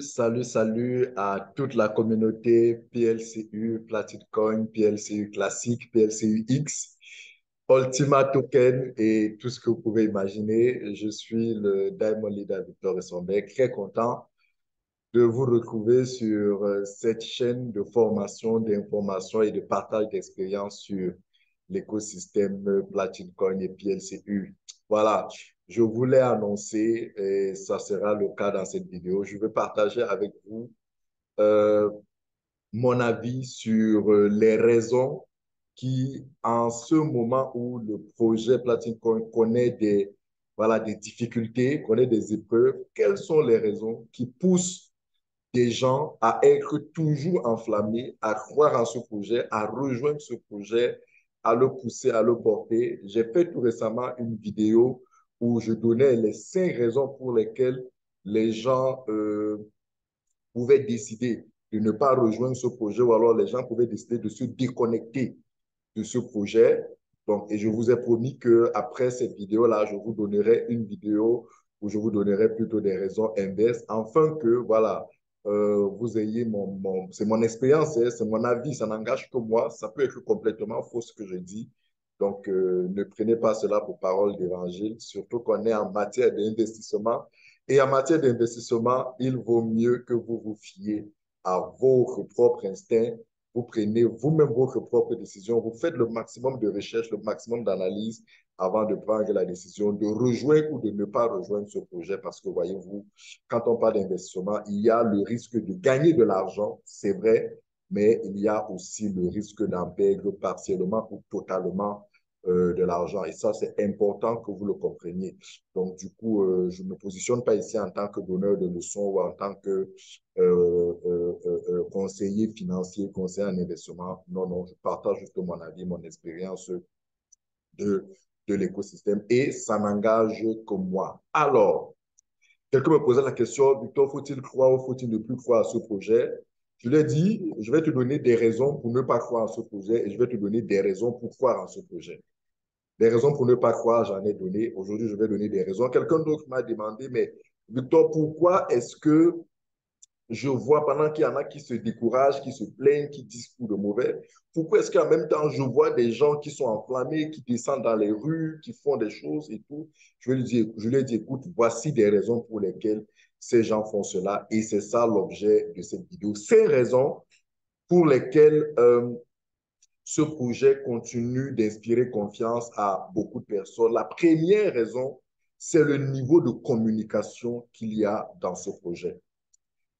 Salut à toute la communauté PLCU, Platine Coin, PLCU Classique, PLCU X, Ultima Token et tout ce que vous pouvez imaginer. Je suis le Diamond Leader Victor Essonberg, très content de vous retrouver sur cette chaîne de formation, d'information et de partage d'expérience sur l'écosystème Platine Coin et PLCU. Voilà, je voulais annoncer, et ça sera le cas dans cette vidéo, je vais partager avec vous euh, mon avis sur les raisons qui, en ce moment où le projet Platine Coin connaît des difficultés, connaît des épreuves, quelles sont les raisons qui poussent des gens à être toujours enflammés, à croire en ce projet, à rejoindre ce projet, à le pousser, à le porter. J'ai fait tout récemment une vidéo où je donnais les 5 raisons pour lesquelles les gens pouvaient décider de ne pas rejoindre ce projet ou alors les gens pouvaient décider de se déconnecter de ce projet. Donc, et je vous ai promis qu'après cette vidéo-là, je vous donnerai une vidéo où je vous donnerai plutôt des raisons inverses, afin que, voilà, vous ayez c'est mon expérience, hein, c'est mon avis, ça n'engage que moi, ça peut être complètement faux ce que je dis. Donc, ne prenez pas cela pour parole d'évangile, surtout qu'on est en matière d'investissement. Et en matière d'investissement, il vaut mieux que vous vous fiez à votre propre instinct. Vous prenez vous-même votre propre décision, vous faites le maximum de recherche, le maximum d'analyse avant de prendre la décision de rejoindre ou de ne pas rejoindre ce projet parce que, voyez-vous, quand on parle d'investissement, il y a le risque de gagner de l'argent, c'est vrai, mais il y a aussi le risque d'en perdre partiellement ou totalement de l'argent. Et ça, c'est important que vous le compreniez. Donc, du coup, je ne me positionne pas ici en tant que donneur de leçons ou en tant que conseiller financier, conseiller en investissement. Non, non, je partage juste mon avis, mon expérience de, de l'écosystème et ça n'engage que moi. Alors, quelqu'un me posait la question, Victor, faut-il croire ou faut-il ne plus croire à ce projet? Je lui ai dit, je vais te donner des raisons pour ne pas croire à ce projet et je vais te donner des raisons pour croire à ce projet. Des raisons pour ne pas croire, j'en ai donné. Aujourd'hui, je vais donner des raisons. Quelqu'un d'autre m'a demandé, mais Victor, pourquoi est-ce que je vois pendant qu'il y en a qui se découragent, qui se plaignent, qui disent tout de mauvais, pourquoi est-ce qu'en même temps, je vois des gens qui sont enflammés, qui descendent dans les rues, qui font des choses et tout? Je lui ai dit, écoute, voici des raisons pour lesquelles ces gens font cela et c'est ça l'objet de cette vidéo. Ces raisons pour lesquelles ce projet continue d'inspirer confiance à beaucoup de personnes. La première raison, c'est le niveau de communication qu'il y a dans ce projet.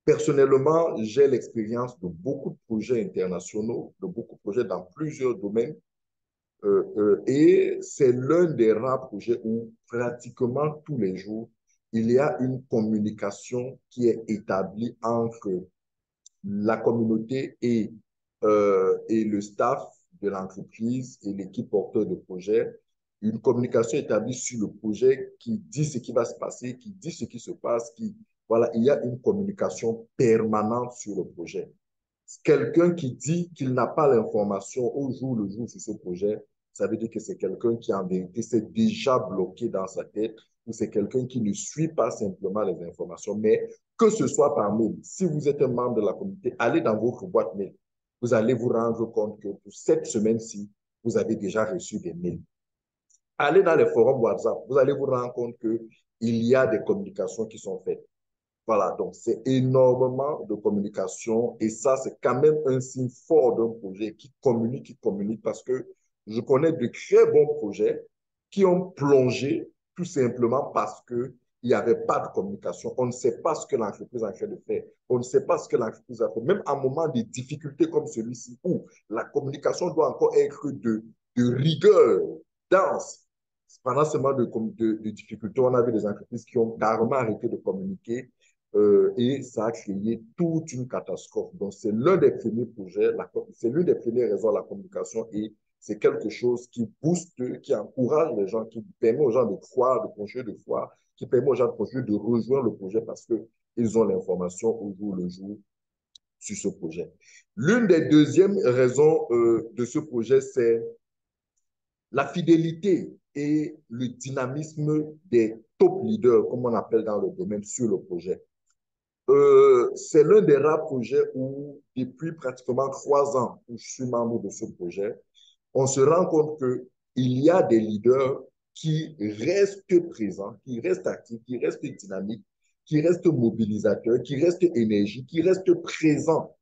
Personnellement, j'ai l'expérience de beaucoup de projets internationaux, de beaucoup de projets dans plusieurs domaines. Et c'est l'un des rares projets où pratiquement tous les jours, il y a une communication qui est établie entre la communauté et le staff de l'entreprise et l'équipe porteur de projet. Une communication établie sur le projet qui dit ce qui va se passer, qui dit ce qui se passe, voilà, il y a une communication permanente sur le projet. Quelqu'un qui dit qu'il n'a pas l'information au jour le jour sur ce projet, ça veut dire que c'est quelqu'un qui, en vérité, s'est déjà bloqué dans sa tête ou c'est quelqu'un qui ne suit pas simplement les informations. Mais que ce soit par mail, si vous êtes un membre de la communauté, allez dans votre boîte mail. Vous allez vous rendre compte que pour cette semaine-ci, vous avez déjà reçu des mails. Allez dans les forums WhatsApp, vous allez vous rendre compte qu'il y a des communications qui sont faites. Voilà, donc c'est énormément de communication et ça, c'est quand même un signe fort d'un projet qui communique parce que je connais de très bons projets qui ont plongé tout simplement parce qu'il n'y avait pas de communication. On ne sait pas ce que l'entreprise est en train de faire. On ne sait pas ce que l'entreprise a fait. Même à un moment de difficultés comme celui-ci où la communication doit encore être de rigueur, dense. Pendant ce moment de difficultés, on a vu des entreprises qui ont carrément arrêté de communiquer et ça a créé toute une catastrophe. Donc, c'est l'un des premiers projets, c'est l'une des premières raisons de la communication et c'est quelque chose qui booste, qui encourage les gens, qui permet aux gens de croire, de continuer de croire, qui permet aux gens de continuer de rejoindre le projet parce qu'ils ont l'information au jour le jour sur ce projet. L'une des deuxièmes raisons de ce projet, c'est la fidélité et le dynamisme des top leaders, comme on appelle dans le domaine, sur le projet. C'est l'un des rares projets où, depuis pratiquement 3 ans où je suis membre de ce projet, on se rend compte qu'il y a des leaders qui restent présents, qui restent actifs, qui restent dynamiques, qui restent mobilisateurs, qui restent énergiques, qui restent présents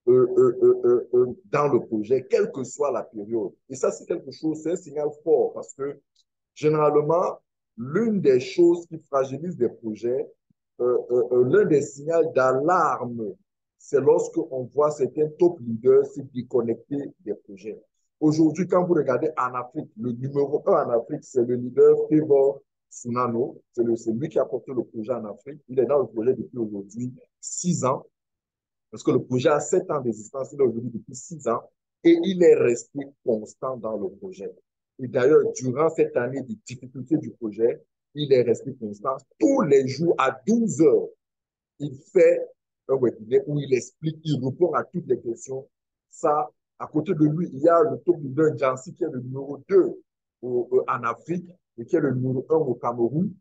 dans le projet, quelle que soit la période. Et ça, c'est quelque chose, c'est un signal fort parce que généralement, l'une des choses qui fragilise des projets, l'un des signaux d'alarme, c'est lorsque on voit certains top leaders se déconnecter des projets. Aujourd'hui, quand vous regardez en Afrique, le numéro un en Afrique, c'est le leader Favour Sunano. C'est lui qui a porté le projet en Afrique. Il est dans le projet depuis aujourd'hui 6 ans. Parce que le projet a 7 ans d'existence, il est aujourd'hui depuis 6 ans et il est resté constant dans le projet. Et d'ailleurs, durant cette année de difficulté du projet, il est resté constant. Tous les jours à 12 heures, il fait un webinaire où il explique, il répond à toutes les questions. Ça, à côté de lui, il y a le top leader Jansi qui est le numéro 2 en Afrique et qui est le numéro 1 au Cameroun,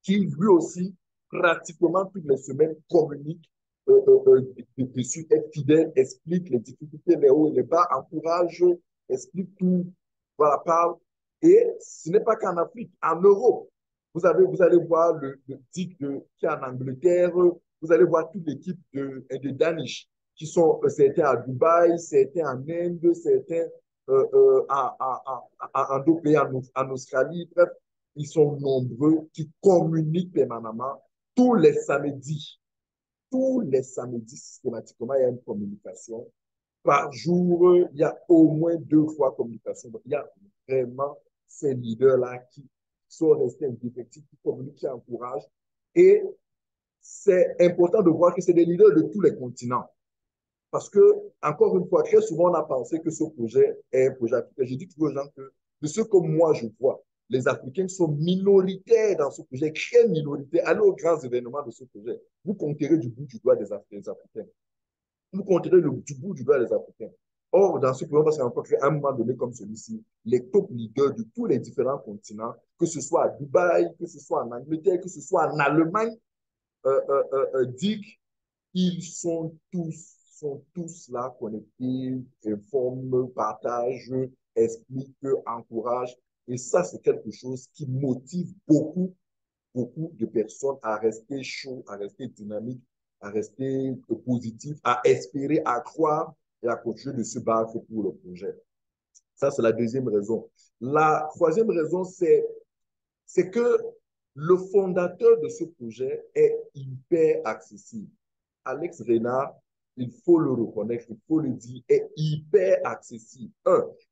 qui lui aussi, pratiquement toutes les semaines, communique dessus, est fidèle, explique les difficultés, les hauts et les bas, encourage, explique tout, voilà, parle. Et ce n'est pas qu'en Afrique, en Europe. Vous allez voir le TIC qui est en Angleterre, vous allez voir toute l'équipe de Danish, qui sont certains à Dubaï, certains en Inde, certains en d'autres pays, en Australie, bref, ils sont nombreux qui communiquent permanemment tous les samedis. Tous les samedis, systématiquement, il y a une communication. Par jour, il y a au moins 2 fois communication. Donc, il y a vraiment ces leaders-là qui sont restés indéfectibles, qui communiquent, qui encouragent. Et c'est important de voir que c'est des leaders de tous les continents. Parce que, encore une fois, très souvent, on a pensé que ce projet est un projet africain. Je dis toujours aux gens que, de ce que moi je vois, les Africains sont minoritaires dans ce projet, très minoritaires. Allez aux grands événements de ce projet. Vous compterez du bout du doigt des Africains. Vous compterez du bout du doigt des Africains. Or, dans ce projet, on va se rencontrer à un moment donné comme celui-ci, les top leaders de tous les différents continents, que ce soit à Dubaï, que ce soit en Angleterre, que ce soit en Allemagne, Dick, ils sont tous là connectés, informent, partagent, expliquent, encouragent. Et ça, c'est quelque chose qui motive beaucoup de personnes à rester chaud, à rester dynamique, à rester positif, à espérer, à croire et à continuer de se battre pour le projet. Ça, c'est la deuxième raison. La troisième raison, c'est que le fondateur de ce projet est hyper accessible. Alex Renard, il faut le reconnaître, il faut le dire, est hyper accessible.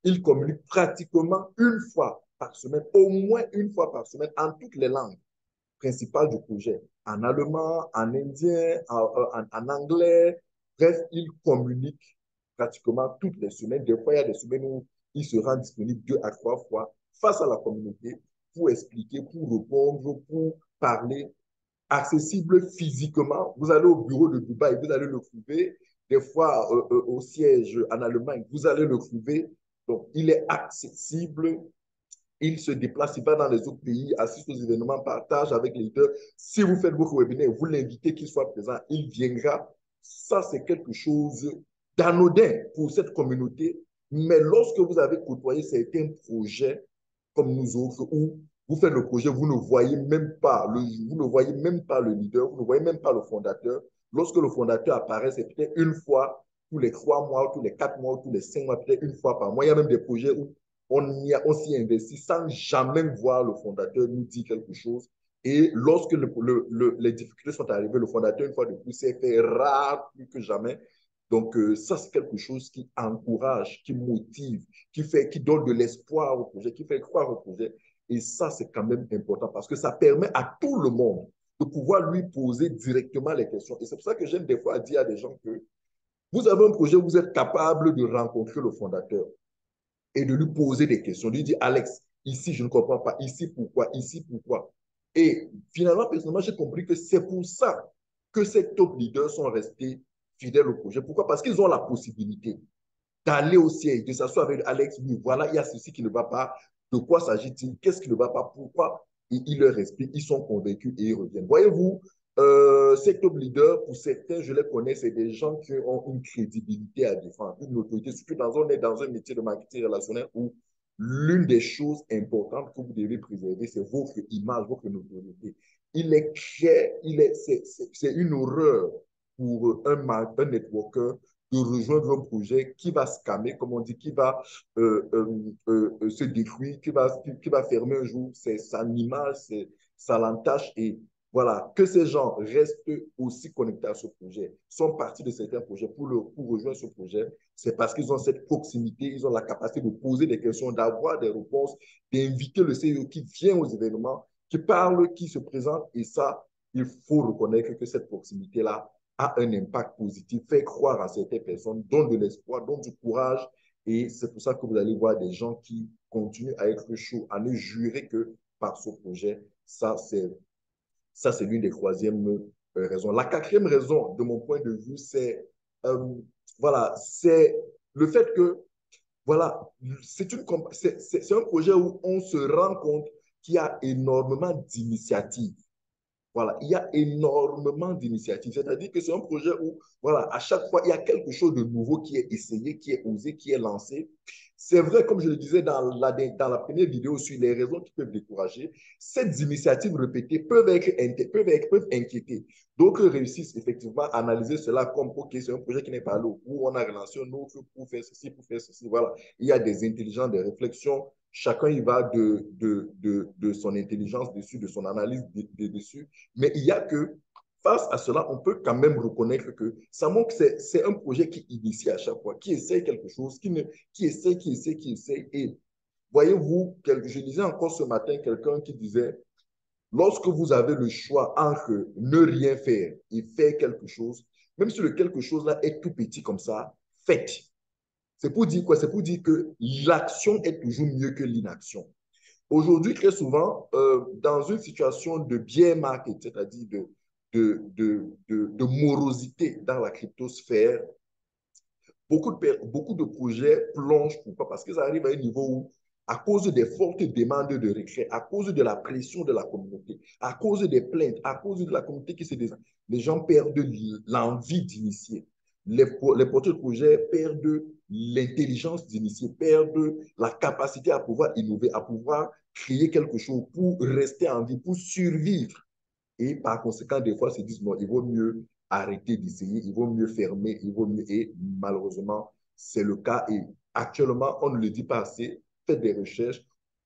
Il communique pratiquement une fois par semaine, au moins une fois par semaine, en toutes les langues principales du projet. En allemand, en indien, en anglais. Bref, il communique pratiquement toutes les semaines. Des fois, il y a des semaines où il se rend disponible 2 à 3 fois face à la communauté pour expliquer, pour répondre, pour parler accessible physiquement. Vous allez au bureau de Dubaï, vous allez le trouver. Des fois, au siège en Allemagne, vous allez le trouver. Donc, il est accessible. Il se déplace, il va dans les autres pays, assiste aux événements, partage avec les leaders. Si vous faites votre webinaire, vous l'invitez qu'il soit présent, il viendra. Ça, c'est quelque chose d'anodin pour cette communauté. Mais lorsque vous avez côtoyé certains projets comme nous autres, où vous faites le projet, vous ne voyez même pas vous ne voyez même pas le leader, vous ne voyez même pas le fondateur. Lorsque le fondateur apparaît, c'est peut-être une fois tous les 3 mois, tous les 4 mois, tous les 5 mois, peut-être une fois par mois. Il y a même des projets où on s'y investit sans jamais voir le fondateur nous dire quelque chose. Et lorsque les difficultés sont arrivées, le fondateur, une fois de plus, s'est fait rare plus que jamais. Donc, ça, c'est quelque chose qui encourage, qui motive, qui donne de l'espoir au projet, qui fait croire au projet. Et ça, c'est quand même important parce que ça permet à tout le monde de pouvoir lui poser directement les questions. Et c'est pour ça que j'aime des fois dire à des gens que vous avez un projet, vous êtes capable de rencontrer le fondateur et de lui poser des questions, de lui dire, Alex, ici, je ne comprends pas, ici, pourquoi, ici, pourquoi. Et finalement, personnellement, j'ai compris que c'est pour ça que ces top leaders sont restés fidèles au projet. Pourquoi? Parce qu'ils ont la possibilité d'aller au siège, de s'asseoir avec Alex, oui, voilà, il y a ceci qui ne va pas, de quoi s'agit-il, qu'est-ce qui ne va pas, pourquoi, et ils leur expliquent, ils sont convaincus et ils reviennent. Voyez-vous, Ces top leaders, pour certains, je les connais, c'est des gens qui ont une crédibilité à défendre, une autorité, surtout on est dans un métier de marketing relationnel où l'une des choses importantes que vous devez préserver, c'est votre image, votre notoriété. Il est clair, c'est une horreur pour un networker de rejoindre un projet qui va scammer, comme on dit, qui va se détruire, qui va fermer un jour. C'est son image, ça l'entache et voilà, que ces gens restent aussi connectés à ce projet, sont partis de certains projets pour rejoindre ce projet, c'est parce qu'ils ont cette proximité, ils ont la capacité de poser des questions, d'avoir des réponses, d'inviter le CEO qui vient aux événements, qui parle, qui se présente. Et ça, il faut reconnaître que cette proximité-là a un impact positif, fait croire à certaines personnes, donne de l'espoir, donne du courage. Et c'est pour ça que vous allez voir des gens qui continuent à être chauds, à ne jurer que par ce projet. Ça, c'est l'une des troisièmes raisons. La quatrième raison, de mon point de vue, c'est voilà, c'est le fait que voilà, c'est un projet où on se rend compte qu'il y a énormément d'initiatives. Voilà, il y a énormément d'initiatives. C'est-à-dire que c'est un projet où, voilà, à chaque fois, il y a quelque chose de nouveau qui est essayé, qui est osé, qui est lancé. C'est vrai, comme je le disais dans la première vidéo sur les raisons qui peuvent décourager, ces initiatives répétées peuvent inquiéter. D'autres réussissent effectivement à analyser cela comme, OK, c'est un projet qui n'est pas là, où on a relancé un autre pour faire ceci, pour faire ceci. Voilà, il y a des intelligences, des réflexions. Chacun y va de son intelligence dessus, de son analyse dessus. Mais il y a que, face à cela, on peut quand même reconnaître que ça montre que c'est un projet qui initie à chaque fois, qui essaye quelque chose, qui essaye. Et voyez-vous, je disais encore ce matin quelqu'un qui disait, lorsque vous avez le choix entre ne rien faire et faire quelque chose, même si le quelque chose-là est tout petit comme ça, faites. C'est pour dire quoi? C'est pour dire que l'action est toujours mieux que l'inaction. Aujourd'hui, très souvent, dans une situation de bear market, c'est-à-dire de morosité dans la cryptosphère, beaucoup de projets plongent. Pourquoi? Parce qu'ils arrivent à un niveau où, à cause des fortes demandes de retrait, à cause de la pression de la communauté, à cause des plaintes, à cause de la communauté qui se désengage, les gens perdent l'envie d'initier. Les porteurs de projets perdent l'intelligence d'initier, perdent la capacité à pouvoir innover, à pouvoir créer quelque chose pour rester en vie, pour survivre. Et par conséquent, des fois, se disent, non, il vaut mieux arrêter d'essayer, il vaut mieux fermer, il vaut mieux. Et malheureusement, c'est le cas. Et actuellement, on ne le dit pas assez. Faites des recherches.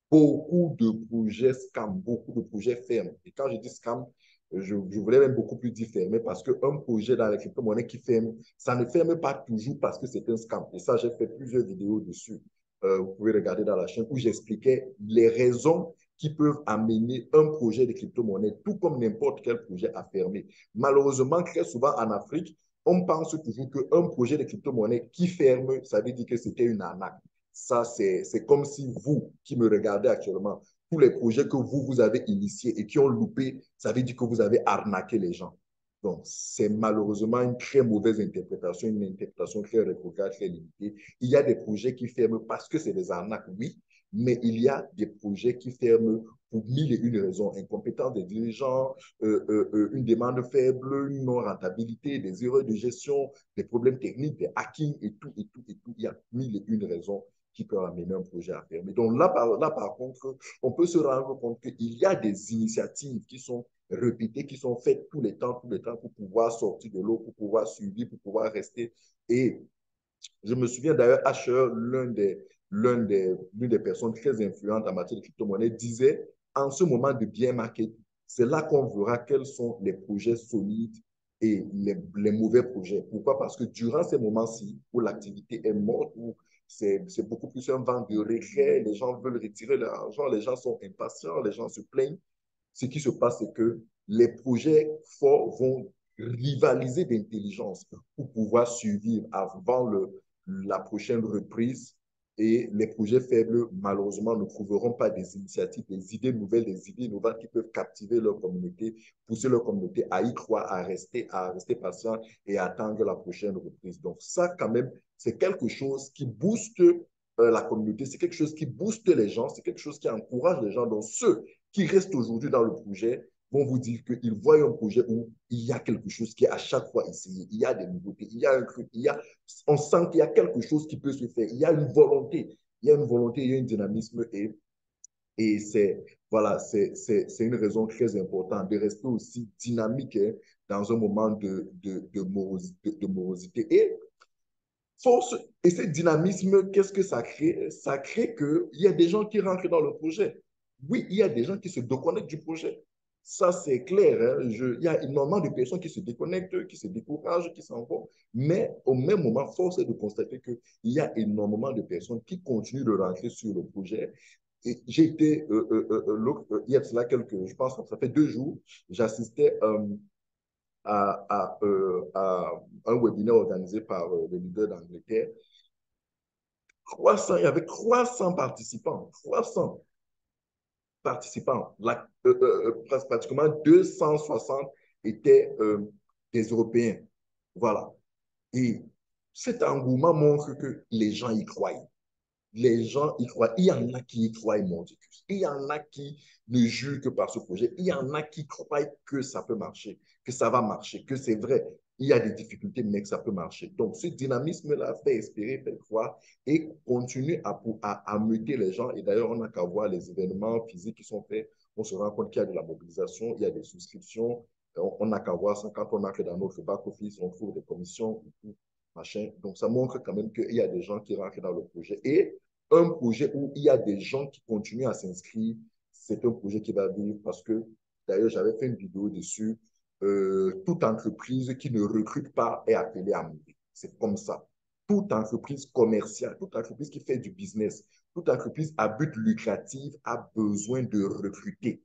Beaucoup de projets scam, beaucoup de projets ferment. Et quand je dis scam, je voulais même beaucoup plus dire fermer parce qu'un projet dans la crypto-monnaie qui ferme, ça ne ferme pas toujours parce que c'est un scam. Et ça, j'ai fait plusieurs vidéos dessus. Vous pouvez regarder dans la chaîne où j'expliquais les raisons qui peuvent amener un projet de crypto-monnaie, tout comme n'importe quel projet, à fermer. Malheureusement, très souvent en Afrique, on pense toujours qu'un projet de crypto-monnaie qui ferme, ça veut dire que c'était une arnaque. Ça, c'est comme si vous, qui me regardez actuellement, tous les projets que vous avez initiés et qui ont loupé, ça veut dire que vous avez arnaqué les gens. Donc, c'est malheureusement une très mauvaise interprétation, une interprétation très rétrograde, très limitée. Il y a des projets qui ferment parce que c'est des arnaques, oui, mais il y a des projets qui ferment pour mille et une raisons. Incompétence des dirigeants, une demande faible, une non-rentabilité, des erreurs de gestion, des problèmes techniques, des hacking et tout, et tout, et tout. Il y a mille et une raisons qui peuvent amener un projet à fermer. Donc là, par contre, on peut se rendre compte qu'il y a des initiatives qui sont répétées, qui sont faites tous les temps, pour pouvoir sortir de l'eau, pour pouvoir suivre, pour pouvoir rester. Et je me souviens d'ailleurs, Asher, l'une des personnes très influentes en matière de crypto-monnaie, disait en ce moment de bien market, c'est là qu'on verra quels sont les projets solides et les mauvais projets. Pourquoi? Parce que durant ces moments-ci où l'activité est morte, où c'est beaucoup plus un vent de regret, les gens veulent retirer leur argent, les gens sont impatients, les gens se plaignent. Ce qui se passe, c'est que les projets forts vont rivaliser d'intelligence pour pouvoir survivre avant la prochaine reprise. Et les projets faibles, malheureusement, ne trouveront pas des initiatives, des idées nouvelles, des idées innovantes qui peuvent captiver leur communauté, pousser leur communauté à y croire, à rester patient et à attendre la prochaine reprise. Donc ça, quand même, c'est quelque chose qui booste la communauté, c'est quelque chose qui booste les gens, c'est quelque chose qui encourage les gens. Donc ceux qui restent aujourd'hui dans le projet, vont vous dire qu'ils voient un projet où il y a quelque chose qui est à chaque fois essayé, il y a des nouveautés, il y a un truc, on sent qu'il y a quelque chose qui peut se faire, il y a une volonté, il y a une volonté, il y a un dynamisme et c'est voilà, c'est une raison très importante de rester aussi dynamique hein, dans un moment de morosité. Force, et ce dynamisme, qu'est-ce que ça crée? Ça crée qu'il y a des gens qui rentrent dans le projet. Oui, il y a des gens qui se déconnectent du projet. Ça, c'est clair. Hein. Il y a énormément de personnes qui se déconnectent, qui se découragent, qui s'en vont. Mais au même moment, force est de constater qu'il y a énormément de personnes qui continuent de rentrer sur le projet. Et j'ai été, il y a cela quelques, je pense que ça fait 2 jours, j'assistais à un webinaire organisé par le leader d'Angleterre. 300, il y avait 300 participants. 300 participants. Pratiquement 260 étaient des Européens. Voilà. Et cet engouement montre que les gens y croient. Les gens y croient. Il y en a qui y croient, mon Dieu. Il y en a qui ne jurent que par ce projet. Il y en a qui croient que ça peut marcher, que ça va marcher, que c'est vrai. Il y a des difficultés, mais que ça peut marcher. Donc, ce dynamisme-là fait espérer, fait croire et continue à muter les gens. Et d'ailleurs, on n'a qu'à voir les événements physiques qui sont faits. On se rend compte qu'il y a de la mobilisation, il y a des souscriptions. On n'a qu'à voir ça quand on entre dans notre back-office, on trouve des commissions, machin. Donc, ça montre quand même qu'il y a des gens qui rentrent dans le projet. Et un projet où il y a des gens qui continuent à s'inscrire, c'est un projet qui va vivre parce que, d'ailleurs, j'avais fait une vidéo dessus. Toute entreprise qui ne recrute pas est appelée à mourir. C'est comme ça. Toute entreprise commerciale, toute entreprise qui fait du business, toute entreprise à but lucratif a besoin de recruter.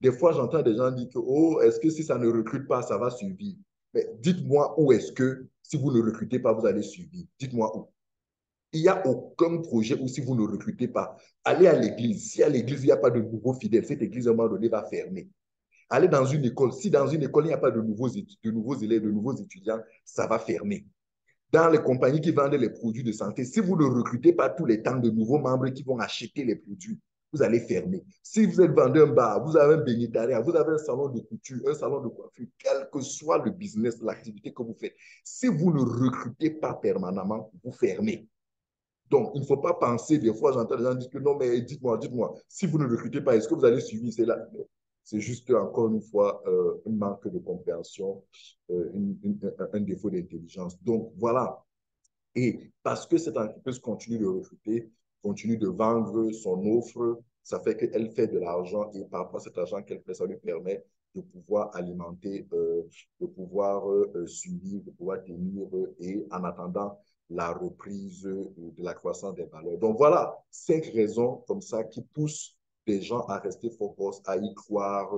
Des fois, j'entends des gens dire que, oh, est-ce que si ça ne recrute pas, ça va survivre? Mais dites-moi où est-ce que, si vous ne recrutez pas, vous allez survivre. Dites-moi où. Il n'y a aucun projet où si vous ne recrutez pas, allez à l'église. Si à l'église, il n'y a pas de nouveaux fidèles, cette église, à un moment donné, va fermer. Allez dans une école. Si dans une école, il n'y a pas de nouveaux élèves, de nouveaux étudiants, ça va fermer. Dans les compagnies qui vendent les produits de santé, si vous ne recrutez pas tous les temps de nouveaux membres qui vont acheter les produits, vous allez fermer. Si vous êtes vendeur un bar, vous avez un bénitariat, vous avez un salon de couture, un salon de coiffure, quel que soit le business, l'activité que vous faites, si vous ne recrutez pas permanemment, vous fermez. Donc, il ne faut pas penser, des fois, j'entends des gens dire que non, mais dites-moi, si vous ne recrutez pas, est-ce que vous allez suivre? C'est juste, encore une fois, un manque de compréhension, un défaut d'intelligence. Donc, voilà. Et parce que cette entreprise continue de recruter, continue de vendre son offre, ça fait qu'elle fait de l'argent et par rapport à cet argent qu'elle fait, ça lui permet de pouvoir alimenter, de pouvoir suivre, de pouvoir tenir et en attendant la reprise de la croissance des valeurs. Donc voilà, 5 raisons comme ça qui poussent les gens à rester focus, à y croire,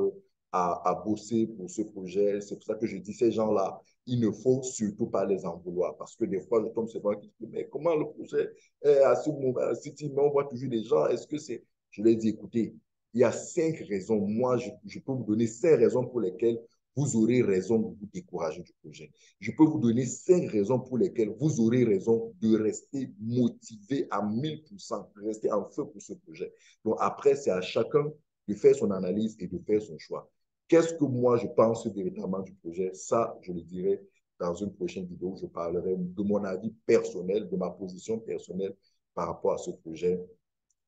à bosser pour ce projet. C'est pour ça que je dis ces gens-là, il ne faut surtout pas les en vouloir parce que des fois, je tombe sur moi qui disent, mais comment le projet est à ce moment, mais on voit toujours des gens, est-ce que c'est... Je leur dis, écoutez, il y a 5 raisons. Moi, je peux vous donner 5 raisons pour lesquelles vous aurez raison de vous décourager du projet. Je peux vous donner 5 raisons pour lesquelles vous aurez raison de rester motivé à 1000%, de rester en feu pour ce projet. Donc après, c'est à chacun de faire son analyse et de faire son choix. Qu'est-ce que moi je pense véritablement du projet? Ça, je le dirai dans une prochaine vidéo. Je parlerai de mon avis personnel, de ma position personnelle par rapport à ce projet.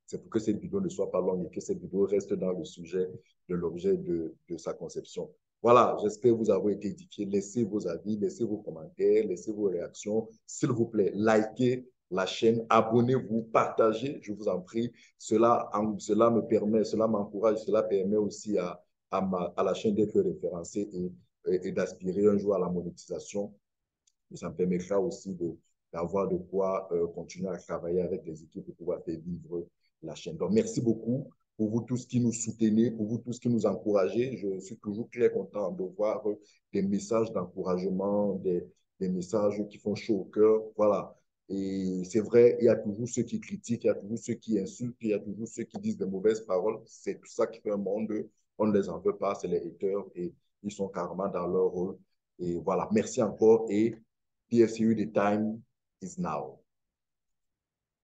C'est pour que cette vidéo ne soit pas longue et que cette vidéo reste dans le sujet de l'objet de sa conception. Voilà, j'espère vous avoir été édifié. Laissez vos avis, laissez vos commentaires, laissez vos réactions. S'il vous plaît, likez la chaîne, abonnez-vous, partagez, je vous en prie. Cela me permet, cela m'encourage, cela permet aussi à la chaîne d'être référencée et d'aspirer un jour à la monétisation. Et ça me permettra aussi d'avoir de quoi continuer à travailler avec les équipes pour pouvoir faire vivre la chaîne. Donc, merci beaucoup pour vous tous qui nous soutenez, pour vous tous qui nous encouragez. Je suis toujours très content de voir des messages d'encouragement, des messages qui font chaud au cœur. Voilà. Et c'est vrai, il y a toujours ceux qui critiquent, il y a toujours ceux qui insultent, il y a toujours ceux qui disent de mauvaises paroles. C'est tout ça qui fait un monde. On ne les en veut pas, c'est les haters et ils sont carrément dans leur rôle. Et voilà, merci encore et PFCU, the time is now.